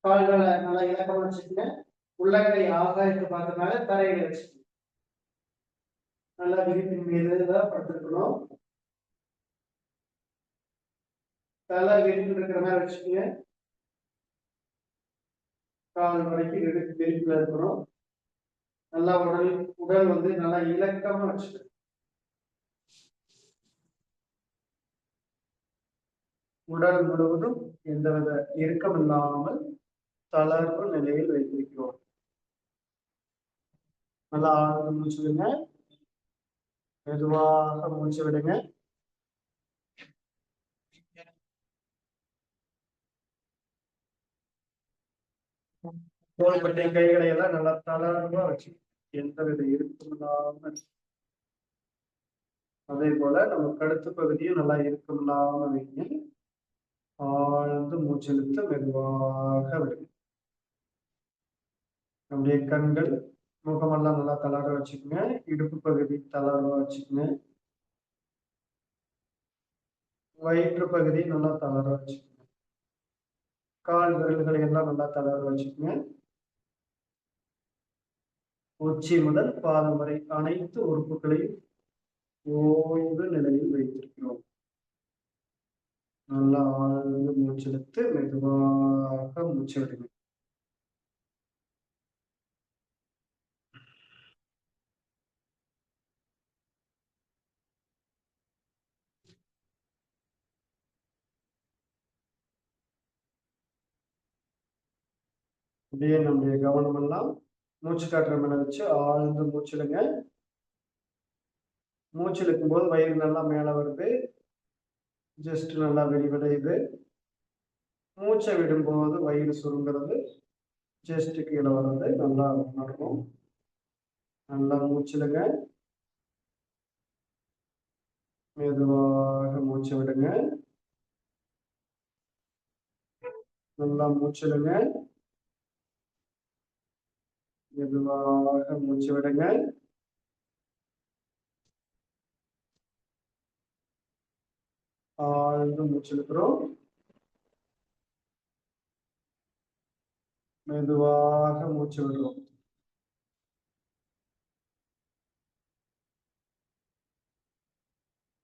Speaker 3: கால்களை நல்லா இலக்கமா வச்சுக்கோங்க. உள்ளங்கை ஆகாயத்தை பார்த்தனால தரையில வச்சுக்கோங்க. நல்லா விரிப்பின் மீது தான் படுத்துருக்கணும். தலை விரிப்பு இருக்கிற மாதிரி வச்சுக்கோங்க. கால் வரைக்கும் விரிப்புல இருக்கணும். நல்லா உடல் வந்து நல்லா இலக்கமா வச்சுக்கணும். உடல் முழுவதும் எந்தவித இறுக்கம் இல்லாமல் தளர்வு நிலையில் வைத்திருக்கிறோம். நல்லா ஆழ்ந்து மூச்சு விடுங்க. மெதுவாக மூச்சு விடுங்க. தோள்பட்டை கைகளை எல்லாம் நல்லா தளர்வா வச்சு எந்தவித இருக்குமில்லாமல். அதே போல நம்ம கழுத்து பகுதியும் நல்லா இருக்குமில்லாம வைங்க. ஆழ்ந்து மூச்செழுத்து மெதுவாக விடுங்க. நம்முடைய கண்கள், முகமெல்லாம் நல்லா தளர வச்சுக்கோங்க. இடுப்பு பகுதி தளர வச்சுக்கோங்க. வயிற்று பகுதி நல்லா தளர வச்சுக்கோங்க. கால் விரல்களை எல்லாம் நல்லா தளர வச்சுக்கோங்க. உச்சி முதல் பாதம் வரை அனைத்து உறுப்புகளையும் ஓய்வு நிலையில் வைத்திருக்கிறோம். நல்லா ஆழ்ந்து மூச்செடுத்து மெதுவாக மூச்சு விடுங்க. அப்படியே நம்முடைய கவனம் எல்லாம் மூச்சு காற்று மேல வச்சு ஆழ்ந்து மூச்சிடுங்க. மூச்சு இழுக்கும் போது வயிறு நல்லா மேல வருது, ஜஸ்ட் நல்லா வெளிவடையுது. மூச்சை விடும்போது வயிறு சுருங்கிறது, ஜஸ்ட் கீழே வர்றது நல்லா உணர்வோம். நல்லா மூச்சிடுங்க. மெதுவாக மூச்சு விடுங்க. நல்லா மூச்சிடுங்க. மெதுவாக மூச்சு விடுங்க. ஆழ்ந்து மூச்சு இழுக்கிறோம். மெதுவாக மூச்சு விடுறோம்.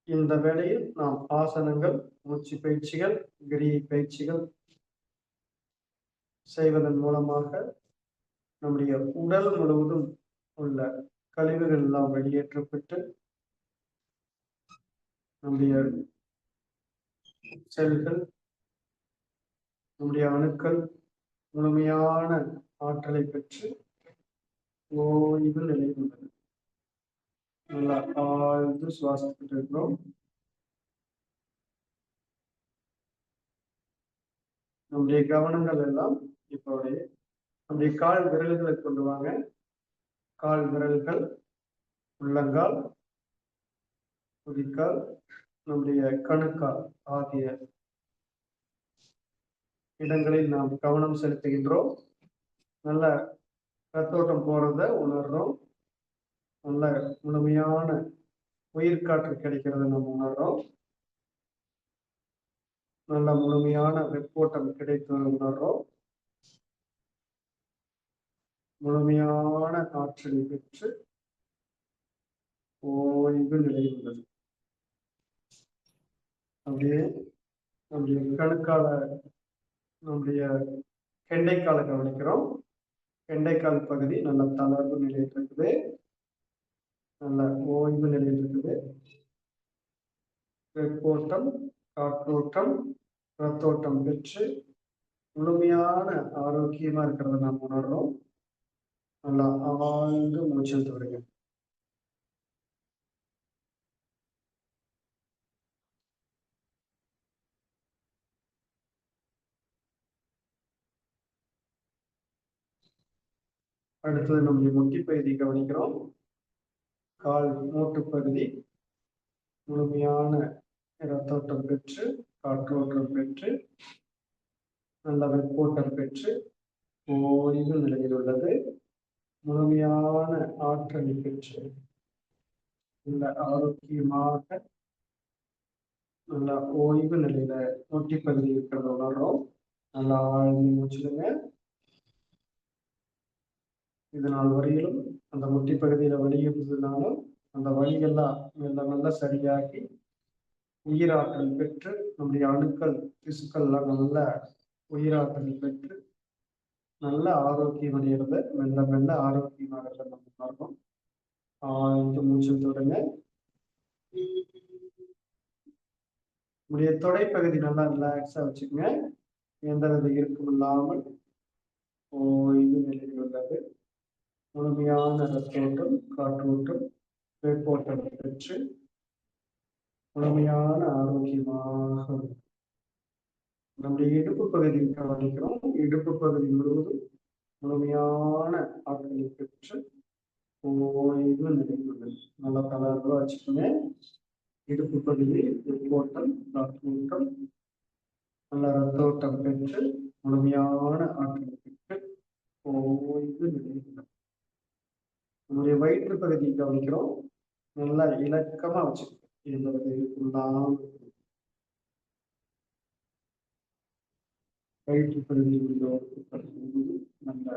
Speaker 3: இந்த வேளையில் நாம் ஆசனங்கள், மூச்சு பயிற்சிகள், கிரியை பயிற்சிகள் செய்வதன் மூலமாக நம்முடைய உடல் முழுவதும் உள்ள கழிவுகள் எல்லாம் வெளியேற்றப்பட்டு நம்முடைய செல்கள், நம்முடைய அணுக்கள் முழுமையான ஆற்றலை பெற்று ஓய்வு நிலையில் உள்ளது. நல்லா ஆழ்ந்து சுவாசித்துட்டு இருக்கிறோம். நம்முடைய கவனங்கள் எல்லாம் இப்போடைய நம்முடைய கால் விரல்களை கொண்டு வாங்க. கால் விரல்கள், உள்ளங்கால், குதிக்கால், நம்முடைய கணுக்கால் ஆகிய இடங்களில் நாம் கவனம் செலுத்துகின்றோம். நல்ல ரத்தோட்டம் போறத உணர்றோம். நல்ல முழுமையான உயிர்காற்று கிடைக்கிறத நம்ம உணர்றோம். நல்ல முழுமையான வெப்போட்டம் கிடைத்ததை உணர்றோம். முழுமையான ஆற்றலை பெற்று ஓய்வு நிலையில் உள்ளது. அப்படியே நம்முடைய கணுக்கால, நம்முடைய கெண்டைக்காலை கவனிக்கிறோம். கெண்டைக்கால் பகுதி நல்ல தளர்வு நிலையில் இருக்குது, நல்ல ஓய்வு நிலையில் இருக்குது. வெப்போட்டம், காற்றோட்டம், ரத்தோட்டம் பெற்று முழுமையான ஆரோக்கியமா இருக்கிறத நாம் உணர்றோம். நல்லா ஆழ்ந்து மூச்சல் தொடங்க. அடுத்தது நம்முடைய முட்டி பகுதி கவனிக்கிறோம். கால் மூட்டு பகுதி முழுமையான இரத்தோட்டம் பெற்று, காற்றோட்டம் பெற்று, நல்ல வெப்போட்டம் பெற்று ஓய்வு நிலையில் உள்ளது. முழுமையான ஆற்றலை பெற்று நல்ல ஆரோக்கியமாக நல்ல ஓய்வு நிலையில முட்டி பகுதி இருக்கிறத உணர்றோம். நல்லா ஆழ்ந்து மூச்சிடுங்க. இதனால் வரையிலும் அந்த முட்டி பகுதியில வலி இருந்ததுனாலும் அந்த வலியெல்லாம் நல்ல நல்ல சரியாகி உயிராற்றல் பெற்று நம்முடைய அணுக்கள், திசுக்கள்லாம் நல்ல உயிராற்றல் பெற்று நல்ல ஆரோக்கியம் அடைகிறத மெல்ல மெல்ல ஆரோக்கியமாக நம்ம பார்ப்போம். ஆழ்ந்து மூச்சு தொடங்க. உடைய தொடைப்பகுதி நல்லா ரிலாக்ஸா வச்சுக்கோங்க. எந்தவித இருக்கும் இல்லாமல் ஓய்வு நிலையில் உள்ளது. முழுமையான ரத்தோட்டம், காற்றோட்டம், வெப்போட்டம் பெற்று முழுமையான ஆரோக்கியமாக நம்முடைய இடுப்பு பகுதியை கவனிக்கிறோம். இடுப்பு பகுதி முழுவதும் முழுமையான ஆற்றலை பெற்று ஓய்வு நிலையுடன் நல்லா தளர்வா வச்சுக்கோங்க. இடுப்பு பகுதி ஓட்டம் ரத்தோட்டம் நல்ல ரத்தோட்டம் பெற்று முழுமையான ஆற்றல் பெற்று ஓய்வு நிலையுடன் நம்முடைய வயிற்று பகுதியை கவனிக்கிறோம். நல்லா இலக்கமா வச்சுக்கணும். இந்த வயிற்று பகுதியில் உள்ள நல்ல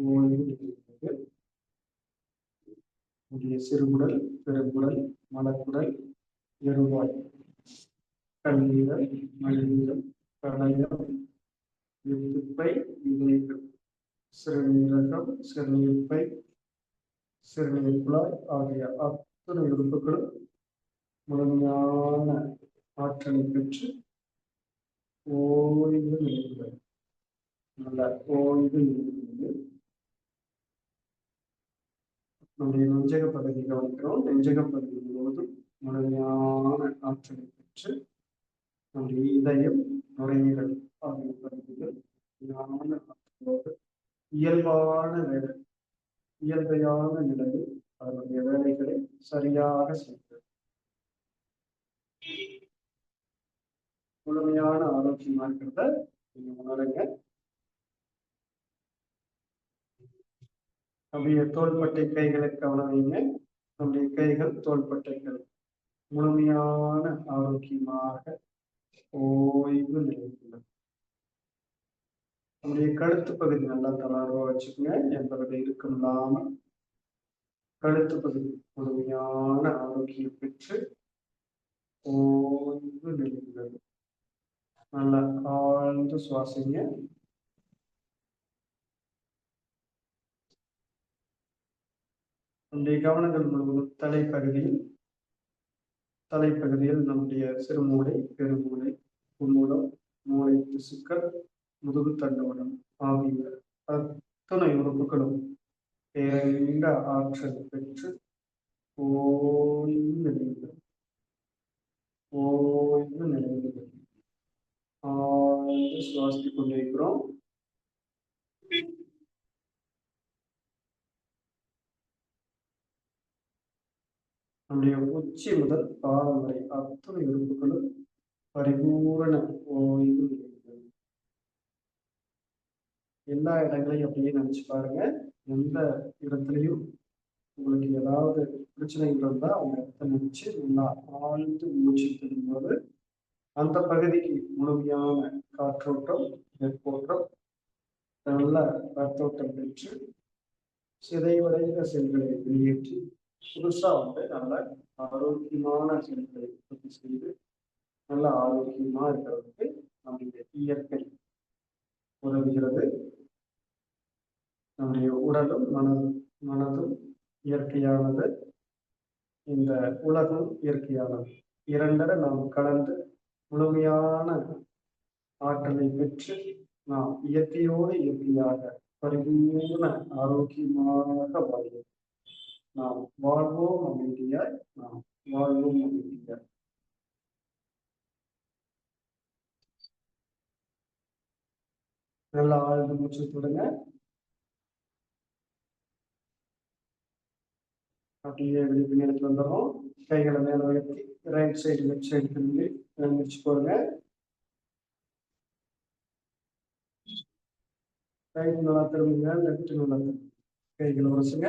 Speaker 3: ஓய்வு நிலையுடன் சிறுகுடல், பெருங்குடல், மலக்குடல், எருவாய், கல்லீரல், மண்ணீரல், கணையம், வித்துப்பை, இதயம், சிறுநீரகம், சிறுநீர்ப்பை, சிறுநீர் குழாய் ஆகிய அத்தனை உறுப்புகளும் முழுமையான ஆற்றலை பெற்று ஓய்வு நிலையுடன் நல்ல ஓய்வு நிலையுடன் நம்முடைய நெஞ்சக பகுதி கவனிக்கிறோம். நெஞ்சக பகுதி முழுவதும் முழுமையான ஆற்றலை பெற்று நம்முடைய இதயம், நுரையீரல் ஆகிய பகுதிகள் ஆற்றலோடு இயல்பான வேலை, இயல்பையான நிலையில் அதனுடைய வேலைகளை சரியாக செய்கிறது. முழுமையான ஆரோக்கியமா இருக்கிறத நீங்க உணருங்க. நம்முடைய தோள்பட்டை கைகளை கவனிங்க. நம்முடைய கைகள் தோள்பட்டைகள் முழுமையான ஆரோக்கியமாக ஓய்வு நிலையுள்ளது. நம்முடைய கழுத்து பகுதி நல்லா தளர்வா வச்சுக்கோங்க. எந்த வகை இருக்கும் இல்லாமல் கழுத்து பகுதி முழுமையான ஆரோக்கியம் பெற்று ஓய்வு நிலையுள்ளது. நல்லா ஆழ்ந்து சுவாசிங்க. நம்முடைய கவனங்கள் முழுவதும் தலைப்பகுதியில் நம்முடைய சிறுமூளை, பெருமூளை, புன்மூலம், மூளை திசுக்கள், முதுகு தண்டுவடம் ஆகிய அத்தனை உறுப்புகளும் பேரண்ட ஆற்றல் பெற்று ஓய்வு நிலையுள்ளது. ஓய்வு நிலையுள்ளது. ஆழ்ந்து சுவாசித்துக் கொண்டிருக்கிறோம். நம்முடைய உச்சி முதல் பாதம் வரை அத்தனை உறுப்புகளும் பரிபூரண ஓய்வு நிலையுள்ளது. எல்லா இடங்களையும் அப்படியே நினைச்சு பாருங்க. எந்த இடத்துலையும் உங்களுக்கு ஏதாவது பிரச்சனைகள் இருந்தா அவங்க இடத்த நினைச்சு நல்லா ஆழ்ந்து மூச்சு திரும்போது அந்த பகுதிக்கு முழுமையான காற்றோட்டம், வெப்போட்டம், நல்ல ரத்தோட்டம் பெற்று சிதைவடைந்த செல்களை வெளியேற்றி புதுசா நல்ல ஆரோக்கியமான செல்களை உற்பத்தி செய்து நல்ல ஆரோக்கியமா இருக்கிறதுக்கு நம்முடைய இயற்கை உதவுகிறது. நம்முடைய உடலும் மனதும் இயற்கையானது. இந்த உலகம் இயற்கையானது. இரண்டரை நாம் கலந்து முழுமையான ஆற்றலை பெற்று நாம் இயற்கையோடு இயற்கையாக பரிபூர்ண ஆரோக்கியமாக வாழ்வோம். நாம் வாழ்வோம் அமைதியாய். நாம் வாழ்வோம் அமைதியாய். நல்லா ஆழ்ந்து மூச்சு விடுங்க. அப்படியே வெளியே நேரத்தில் வந்துடும். கைகளை மேல உயர்த்தி ரைட் சைடு லெஃப்ட் சைடு திரும்பி முடிச்சு போடுங்க. ரைட் நல்லா திரும்புங்க, லெஃப்ட் நல்லா திரும்புங்க. கைகளை உரசுங்க.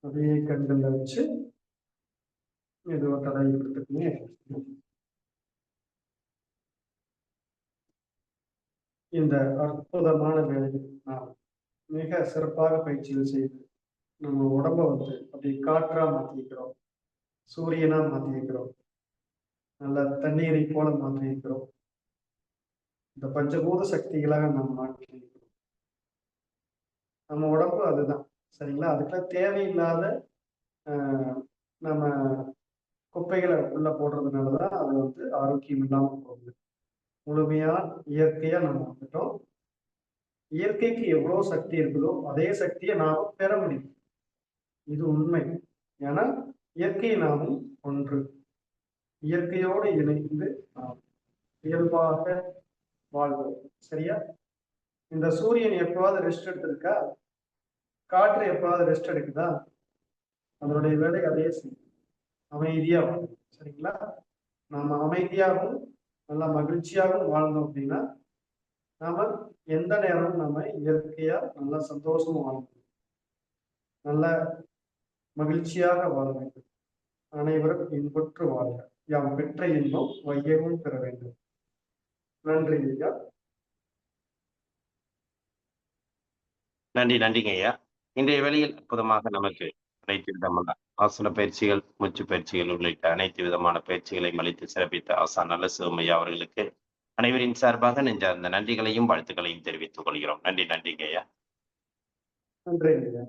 Speaker 3: அப்படியே கண்கள்ல வச்சு மெதுவாக தடவி கொடுத்துக்குங்க. இந்த அற்புதமான வேலையை நாம் மிக சிறப்பாக பயிற்சிகள் செய்து நம்ம உடம்ப அப்படி காற்றா மாற்றிக்கிறோம், சூரியனா மாற்றிக்கிறோம், நல்ல தண்ணீரை போல மாற்றிக்கிறோம். இந்த பஞ்சபூத சக்திகளாக நாம் மாற்றிக்கிறோம். நம்ம உடம்பு அதுதான், சரிங்களா? அதுக்கெல்லாம் தேவையில்லாத நம்ம குப்பைகளை உள்ள போடுறதுனாலதான் அது ஆரோக்கியம் இல்லாம போகுது. முழுமையா இயற்கையா நம்ம வந்துட்டோம். இயற்கைக்கு எவ்வளவு சக்தி இருக்குதோ அதே சக்தியை நாம பெற முடியும். இது உண்மை. ஏன்னா இயற்கை நாமும் ஒன்று. இயற்கையோடு இணைந்து நாம் இயல்பாக வாழ்வோம். சரியா? இந்த சூரியன் எப்பவாவது ரெஸ்ட் எடுத்திருக்கா? காற்று எப்பவாவது ரெஸ்ட் எடுக்குதா? அதனுடைய வேலை அதே செய்யும். அமைதியா வாழும். சரிங்களா? நாம அமைதியாகவும் நல்லா மகிழ்ச்சியாகவும் வாழ்ந்தோம் அப்படின்னா நாம எந்த நேரமும் நம்ம இயற்கையா நல்லா சந்தோஷமா வாழணும். நல்ல மகிழ்ச்சியாக வாழ வேண்டும். அனைவரும் இன்புற்று வாழ்க. யாம் பெற்ற இன்பம் வையகம் பெற வேண்டும். நன்றி ஐயா.
Speaker 1: நன்றிங்க ஐயா. இன்றைய வேளையில் அற்புதமாக நமக்கு அனைத்து விதமான ஆசன பயிற்சிகள், மூச்சு பயிற்சிகள் உள்ளிட்ட அனைத்து விதமான பயிற்சிகளையும் அளித்து சிறப்பித்த ஆசான் நல்ல சிவமையா அவர்களுக்கு அனைவரின் சார்பாக நெஞ்சார்ந்த நன்றிகளையும் வாழ்த்துக்களையும் தெரிவித்துக் கொள்கிறோம். நன்றிங்க ஐயா.
Speaker 3: நன்றி ஐயா.